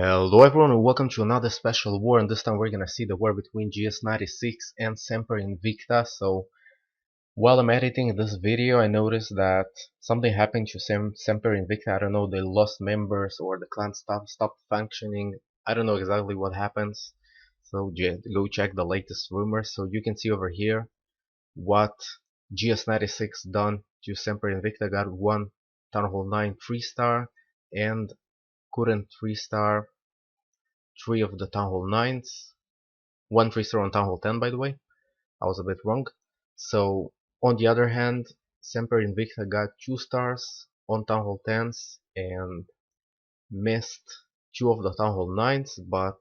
Hello everyone and welcome to another special war, and this time we're gonna see the war between GS96 and Semper Invicta. So while I'm editing this video, I noticed that something happened to Semper Invicta. I don't know, they lost members or the clan stopped functioning. I don't know exactly what happens. So go check the latest rumors. So you can see over here what GS96 done to Semper Invicta. Got one Town Hall 9 3-star and couldn't 3-star 3 of the Town Hall 9s, 1 3-star on Town Hall 10 by the way, I was a bit wrong. So on the other hand, Semper Invicta got 2 stars on Town Hall 10s and missed 2 of the Town Hall 9s, but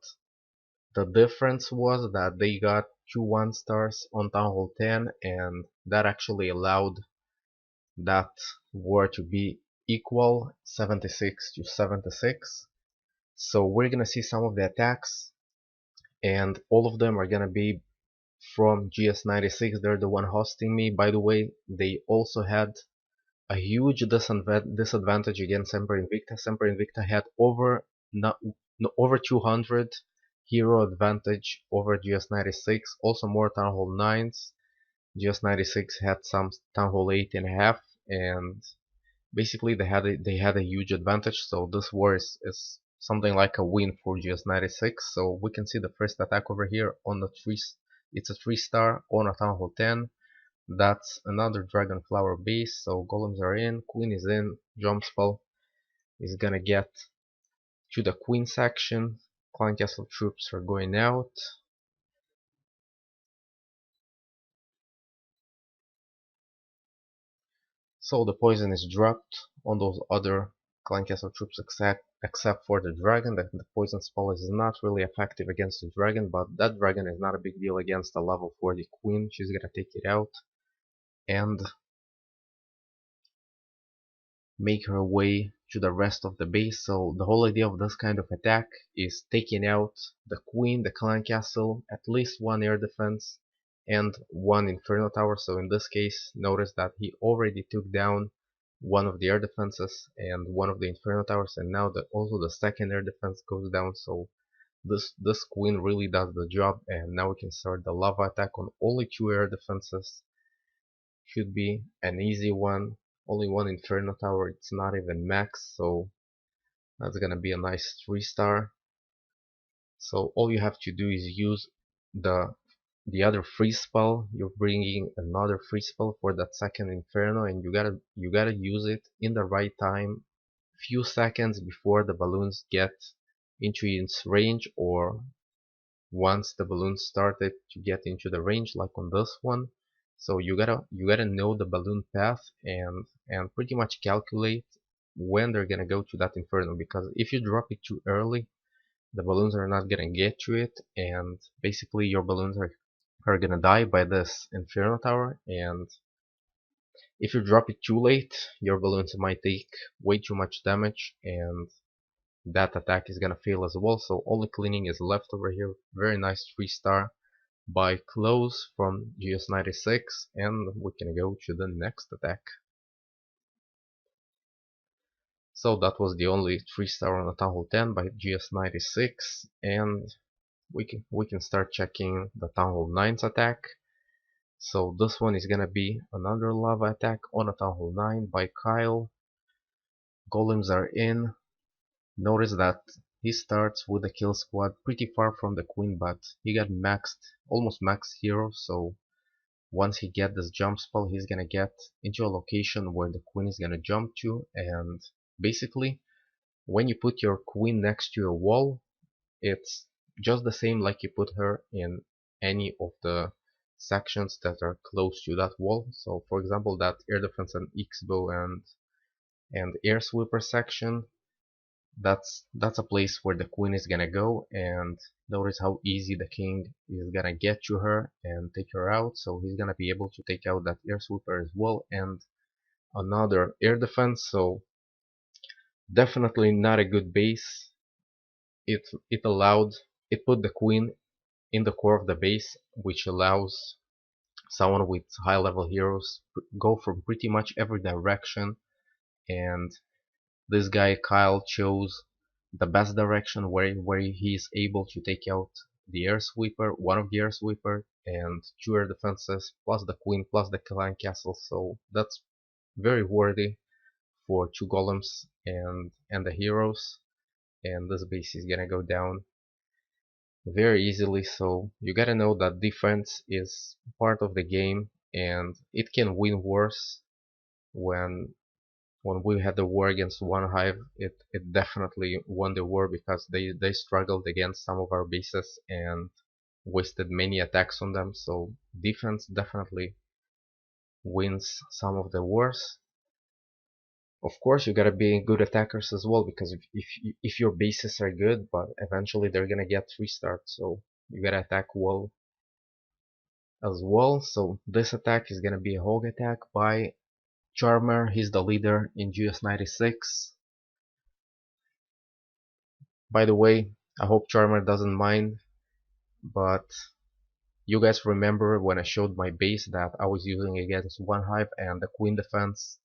the difference was that they got 2 1-stars on Town Hall 10, and that actually allowed that war to be equal, 76 to 76. So we're gonna see some of the attacks, and all of them are gonna be from GS96. They're the one hosting me. By the way, they also had a huge disadvantage against Semper Invicta. Semper Invicta had over 200 hero advantage over GS96, also more Town Hall 9s. GS96 had some Town Hall 8.5, and basically they had a huge advantage. So this war is something like a win for GS96. So we can see the first attack over here on the 3. It's a 3-star on a Town Hall 10. That's another Dragon Flower base. So golems are in, queen is in, jump spell is gonna get to the queen section. Clan Castle troops are going out. So the poison is dropped on those other Clan Castle troops except for the dragon. The poison spell is not really effective against the dragon, but that dragon is not a big deal against a level 40 queen. She's gonna take it out and make her way to the rest of the base. So the whole idea of this kind of attack is taking out the queen, the clan castle, at least one air defense and one inferno tower. So in this case, notice that he already took down one of the air defenses and one of the inferno towers, and now also the second air defense goes down. So this queen really does the job, and now we can start the lava attack on only 2 air defenses. Should be an easy one. Only one inferno tower, it's not even max, so that's gonna be a nice 3-star. So all you have to do is use the other free spell. You're bringing another free spell for that second inferno, and you gotta use it in the right time, few seconds before the balloons get into its range, or once the balloons started to get into the range, like on this one. So you gotta know the balloon path and pretty much calculate when they're gonna go to that inferno, because if you drop it too early, the balloons are not gonna get to it, and basically your balloons are gonna die by this inferno tower. And if you drop it too late, your balloons might take way too much damage, and that attack is gonna fail as well. So only cleaning is left over here. Very nice 3-star by close from GS96, and we can go to the next attack. So that was the only 3-star on the Town Hall 10 by GS96, and we can start checking the Town Hall 9's attack. So this one is gonna be another lava attack on a Town Hall 9 by Kyle. Golems are in. Notice that he starts with a kill squad pretty far from the queen, but he got almost maxed hero. So once he gets this jump spell, he's gonna get into a location where the queen is gonna jump to, and basically when you put your queen next to a wall, it's just the same like you put her in any of the sections that are close to that wall. So for example, that air defense and X-bow and air sweeper section, that's a place where the queen is gonna go, and notice how easy the king is gonna get to her and take her out. So he's gonna be able to take out that air sweeper as well and another air defense. So definitely not a good base. It put the queen in the core of the base, which allows someone with high level heroes go from pretty much every direction. And this guy Kyle chose the best direction where he is able to take out the air sweeper, one of the air sweeper, and two air defenses, plus the queen, plus the clan castle. So that's very worthy for two golems and the heroes. And this base is gonna go down very easily. So you gotta know that defense is part of the game, and it can win wars. When we had the war against one hive, it definitely won the war because they struggled against some of our bases and wasted many attacks on them. So defense definitely wins some of the wars. Of course, you gotta be good attackers as well, because if your bases are good, but eventually they're gonna get 3-star, so you gotta attack well as well. So this attack is gonna be a hog attack by Charmer. He's the leader in GS96. By the way, I hope Charmer doesn't mind, but you guys remember when I showed my base that I was using against one hive and the queen defense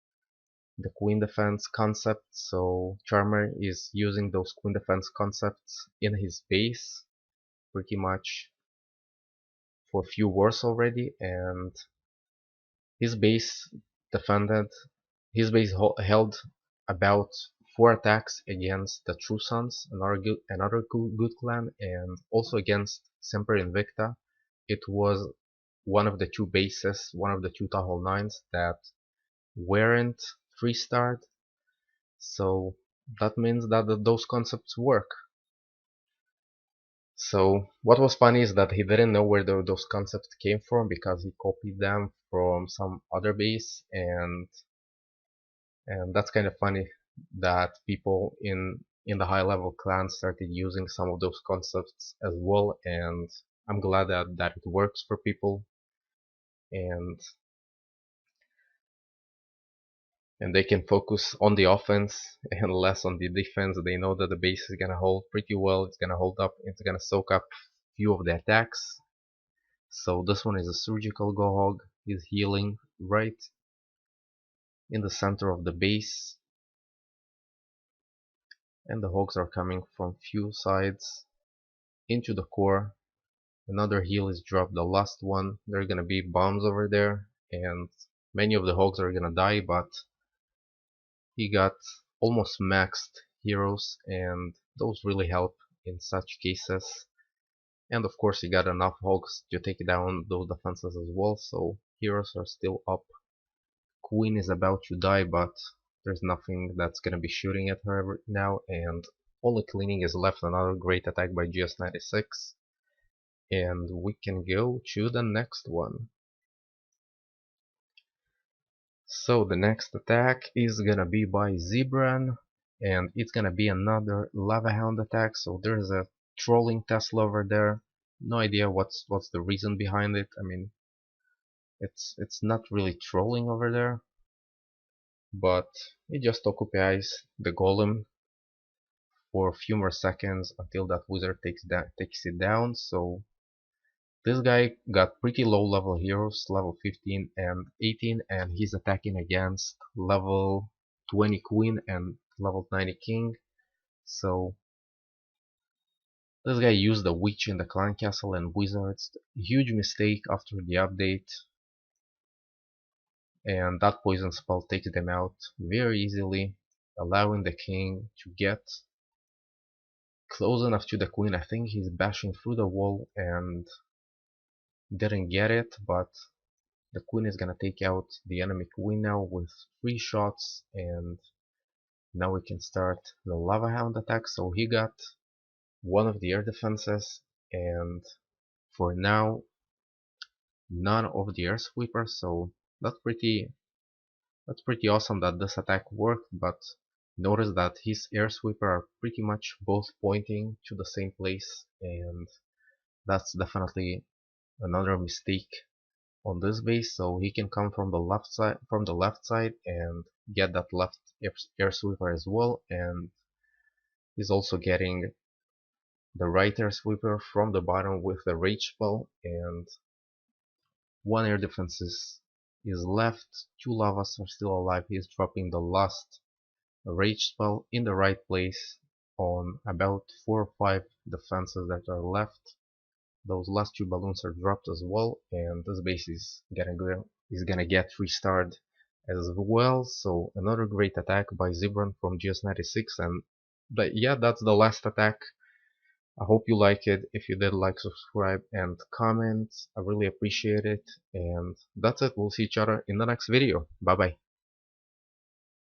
concept. So Charmer is using those queen defense concepts in his base pretty much for a few wars already, and his base defended his base held about 4 attacks against the True Sons, another good clan, and also against Semper Invicta. It was one of the two bases, one of the two Th9s that weren't 3-starred. So that means that those concepts work. So what was funny is that he didn't know where those concepts came from, because he copied them from some other base, and that's kind of funny that people in the high level clans started using some of those concepts as well, and I'm glad that it works for people, and they can focus on the offense and less on the defense. They know that the base is gonna hold pretty well, it's gonna hold up, it's gonna soak up few of the attacks. So this one is a surgical GoHog. He's healing right in the center of the base, and the hogs are coming from few sides into the core. Another heal is dropped, the last one. There are gonna be bombs over there, and many of the hogs are gonna die, but he got almost maxed heroes, and those really help in such cases. And of course he got enough hogs to take down those defenses as well, so heroes are still up. Queen is about to die, but there's nothing that's gonna be shooting at her right now, and only cleaning is left. Another great attack by GS96, and we can go to the next one. So the next attack is gonna be by Zebran, and it's gonna be another Lava Hound attack. So there's a trolling Tesla over there. No idea what's the reason behind it. I mean, it's not really trolling over there, but it just occupies the golem for a few more seconds until that wizard takes it down. So this guy got pretty low level heroes, level 15 and 18, and he's attacking against level 20 queen and level 90 king. So this guy used the witch in the clan castle and wizards. Huge mistake after the update, and that poison spell takes them out very easily, allowing the king to get close enough to the queen. I think he's bashing through the wall and didn't get it, but the queen is gonna take out the enemy queen now with 3 shots, and now we can start the Lava Hound attack. So he got one of the air defenses, and for now none of the air sweepers. So that's pretty awesome that this attack worked, but notice that his air sweeper are pretty much both pointing to the same place, and that's definitely another mistake on this base. So he can come from the left side and get that left air sweeper as well, and he's also getting the right air sweeper from the bottom with the rage spell, and one air defense is left. 2 lavas are still alive. He's dropping the last rage spell in the right place, on about 4 or 5 defenses that are left. Those last 2 balloons are dropped as well, and this base is gonna get restarted as well. So another great attack by Zebran from GS96, and yeah, that's the last attack. I hope you like it. If you did, like, subscribe, and comment. I really appreciate it. And that's it. We'll see each other in the next video. Bye bye.